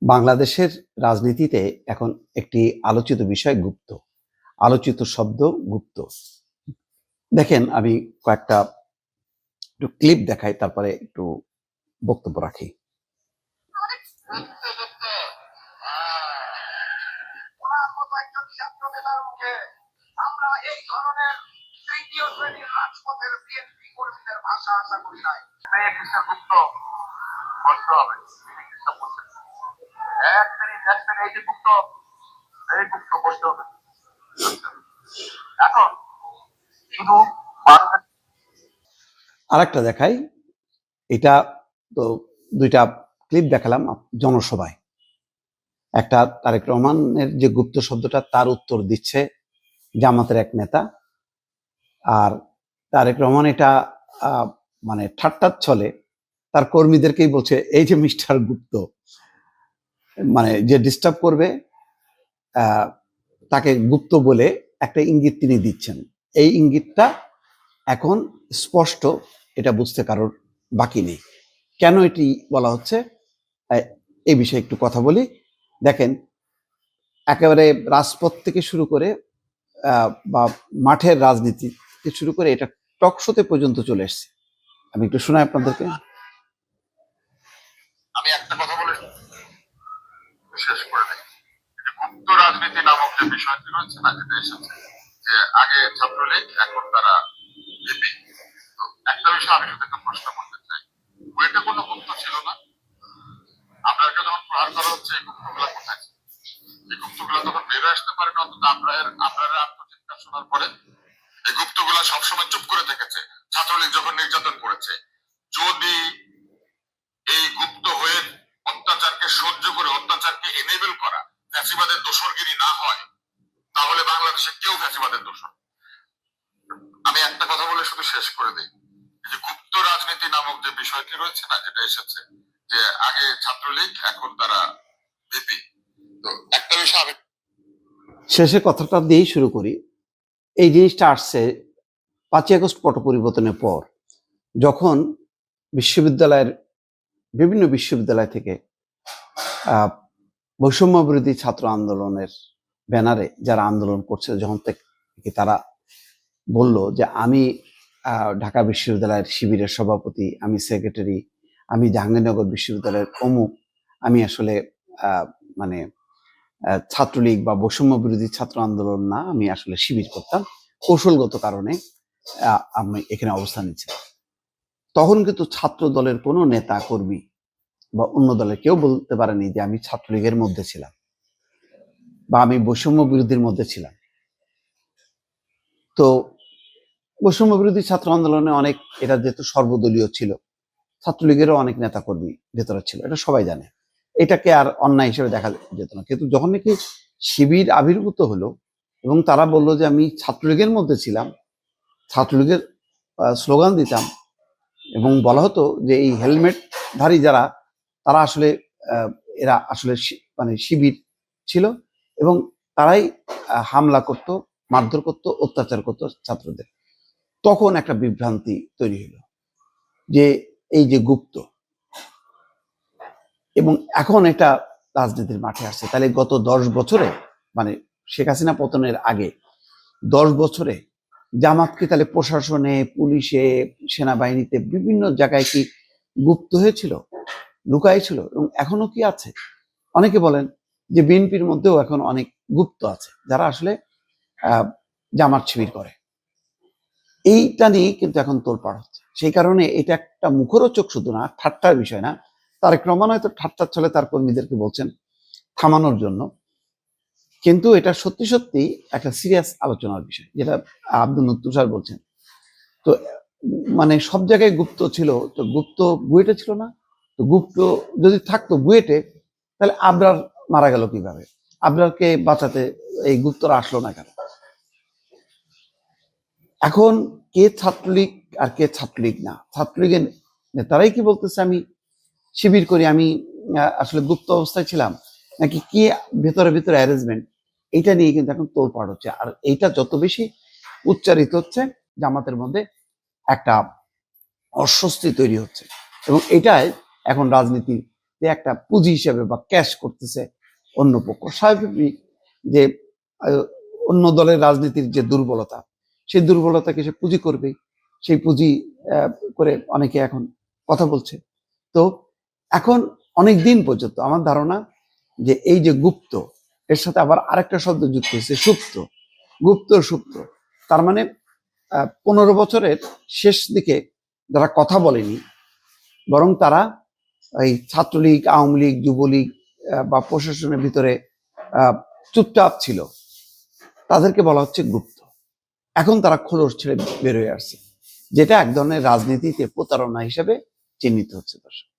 বাংলাদেশের রাজনীতিতে এখন একটি আলোচিত বিষয় গুপ্ত, আলোচিত শব্দ গুপ্ত। দেখেন, আমি কয়েকটা একটু ক্লিপ দেখাই, তারপরে একটু বক্তব্য রাখি। আমরা এই ধরনের তৃতীয় শ্রেণীর রাজপথের বিএনপি কর্মীদের ভাষা আশা করি নাই। গুপ্ত বন্ধ হবে, এক মিনিট এই যে গুপ্ত, এই গুপ্ত বসতে হবে। এখন শুধু আরেকটা দেখাই, এটা তো দুইটা ক্লিপ দেখালাম জনসভায়। একটা তারেক রহমানের যে গুপ্ত শব্দটা, তার উত্তর দিচ্ছে জামাতের এক নেতা, আর তারেক রহমান এটা মানে ঠাট্টার ছলে তার কর্মীদেরকেই বলছে, এই যে মিস্টার গুপ্ত, মানে যে ডিস্টার্ব করবে তাকে গুপ্ত বলে একটা ইঙ্গিত তিনি দিচ্ছেন। এই ইঙ্গিতটা এখন স্পষ্ট, এটা বুঝতে কারোর বাকি নেই। কেন এটি বলা হচ্ছে এই বিষয়ে একটু কথা বলি। দেখেন, একেবারে রাজপথ থেকে শুরু করে বা মাঠের রাজনীতি থেকে শুরু করে এটা টক শোতে পর্যন্ত চলে এসছে। আমি একটু শোনাই আপনাদেরকে। আমি একটা কথা বলে শেষ করে দিই। গুপ্ত রাজনীতি নামক যে বিষয়টি রয়েছে না, যেটা এসেছে যে আগে ছাত্রলীগ, এখন তারা ভিপি। তো একটা বিষয় আমি শুধু একটা প্রশ্ন করতে চাই, ওইটা কোনো গুপ্ত ছিল না? আপনাকে যখন প্রহার করা হচ্ছে, এই গুপ্তগুলা কোথায়? এই গুপ্তগুলা তখন বেরো আসতে পারে না, অন্তত আপনারা আত্মচিৎকার শোনার পরে। এই গুপ্তগুলা সবসময় চুপ করে থেকেছে ছাত্রলীগ যখন নির্যাতন করেছে। যদি এই গুপ্ত হয়ে অত্যাচারকে সহ্য করে, অত্যাচারকে এনেবল করা ফ্যাসিবাদের দোসরগিরি না হয়, তাহলে বাংলাদেশে কেউ ফ্যাসিবাদের দোসর। আমি একটা কথা বলে শুধু শেষ করে দিই, যে গুপ্ত রাজনীতি নামক যে বিষয়টি রয়েছে না, যেটা এসেছে যে আগে ছাত্রলীগ, এখন তারা ভিপি। তো একটা বিষয় আমি শেষে কথাটা দিয়েই শুরু করি। এই জিনিসটা আসছে 5ই আগস্ট পট পরিবর্তনের পর, যখন বিভিন্ন বিশ্ববিদ্যালয় থেকে বৈষম্য বিরোধী ছাত্র আন্দোলনের ব্যানারে যারা আন্দোলন করছে, যখন থেকে তারা বলল যে আমি ঢাকা বিশ্ববিদ্যালয়ের শিবিরের সভাপতি, আমি সেক্রেটারি, আমি জাহাঙ্গীরনগর বিশ্ববিদ্যালয়ের অমুক, আমি আসলে মানে ছাত্রলীগ বা বৈষম্য বিরোধী ছাত্র আন্দোলন না, আমি আসলে শিবির করতাম, কৌশলগত কারণে আমি এখানে অবস্থান নিচ্ছিলাম। তখন কিন্তু ছাত্র দলের কোনো নেতা কর্মী বা অন্য দলের কেউ বলতে পারেনি যে আমি ছাত্রলীগের মধ্যে ছিলাম বা আমি বৈষম্য বিরোধীর মধ্যে ছিলাম। তো বৈষম্য বিরোধী ছাত্র আন্দোলনে অনেক, এটা যেহেতু সর্বদলীয় ছিল, ছাত্রলীগেরও অনেক নেতা কর্মী ভেতরে ছিল, এটা সবাই জানে, এটাকে আর অন্যায় হিসেবে দেখা যেত না। কিন্তু যখন নাকি শিবির আবির্ভূত হলো এবং তারা বললো যে আমি ছাত্রলীগের মধ্যে ছিলাম, ছাত্রলীগের স্লোগান দিতাম, এবং বলা হতো যে এই হেলমেটধারী যারা, তারা আসলে এরা আসলে মানে শিবির ছিল এবং তারাই হামলা করত, মারধর করত, অত্যাচার করত ছাত্রদের। তখন একটা বিভ্রান্তি তৈরি হলো যে এই যে গুপ্ত, এবং এখন এটা রাজনীতির মাঠে আসছে। তাহলে গত 10 বছরে, মানে শেখ হাসিনা পতনের আগে 10 বছরে জামাত কি তাহলে প্রশাসনে, পুলিশে, সেনাবাহিনীতে বিভিন্ন জায়গায় কি গুপ্ত হয়েছিল, লুকাই ছিল, এবং এখনো কি আছে? অনেকে বলেন যে বিএনপির মধ্যেও এখন অনেক গুপ্ত আছে যারা আসলে জামাত শিবির করে। এইটা নিয়ে কিন্তু এখন তোলপাড় হচ্ছে। সেই কারণে এটা একটা মুখরোচক শুধু না, ঠাট্টার বিষয় না। তারেক রহমান হয়তো ঠাট্টার ছলে তার কর্মীদেরকে বলছেন থামানোর জন্য, কিন্তু এটা সত্যি সত্যি একটা সিরিয়াস আলোচনার বিষয়, যেটা আব্দুল তুষার বলছেন। তো মানে সব জায়গায় গুপ্ত ছিল, তো গুপ্ত বুয়েটে ছিল না? তো গুপ্ত যদি থাকতো বুয়েটে, তাহলে আবরার মারা গেল কিভাবে? আবরারকে বাঁচাতে এই গুপ্তরা আসলো না কেন? এখন কে ছাত্রলীগ আর কে ছাত্রলীগ না, ছাত্রলীগের নেতারাই কি বলতেছে আমি শিবির করি, আমি আসলে গুপ্ত অবস্থায় ছিলাম, নাকি কি ভেতরে ভেতরে অ্যারেঞ্জমেন্ট, এইটা নিয়ে কিন্তু এখন তোলপাড় হচ্ছে। আর এইটা যত বেশি উচ্চারিত হচ্ছে, জামাতের মধ্যে একটা অস্বস্তি তৈরি হচ্ছে, এবং এটাই এখন রাজনীতি একটা পুঁজি হিসেবে বা ক্যাশ করতেছে অন্য পক্ষ। স্বাভাবিক যে অন্য দলের রাজনীতির যে দুর্বলতা, সেই দুর্বলতাকে সে পুঁজি করবেই। সেই পুঁজি করে অনেকে এখন কথা বলছে। তো এখন অনেক দিন পর্যন্ত আমার ধারণা যে এই যে গুপ্ত, এর সাথে আবার আরেকটা শব্দ যুক্ত হয়েছে, সুপ্ত। গুপ্ত সুপ্ত, তার মানে 15 বছরের শেষ দিকে যারা কথা বলেনি, বরং তারা এই ছাত্রলীগ, আওয়ামী লীগ, যুবলীগ বা প্রশাসনের ভিতরে চুপচাপ ছিল, তাদেরকে বলা হচ্ছে গুপ্ত। এখন তারা খোলস ছেড়ে বের হয়ে আসছে, যেটা এক ধরনের রাজনীতিতে প্রতারণা হিসেবে চিহ্নিত হচ্ছে। দর্শক।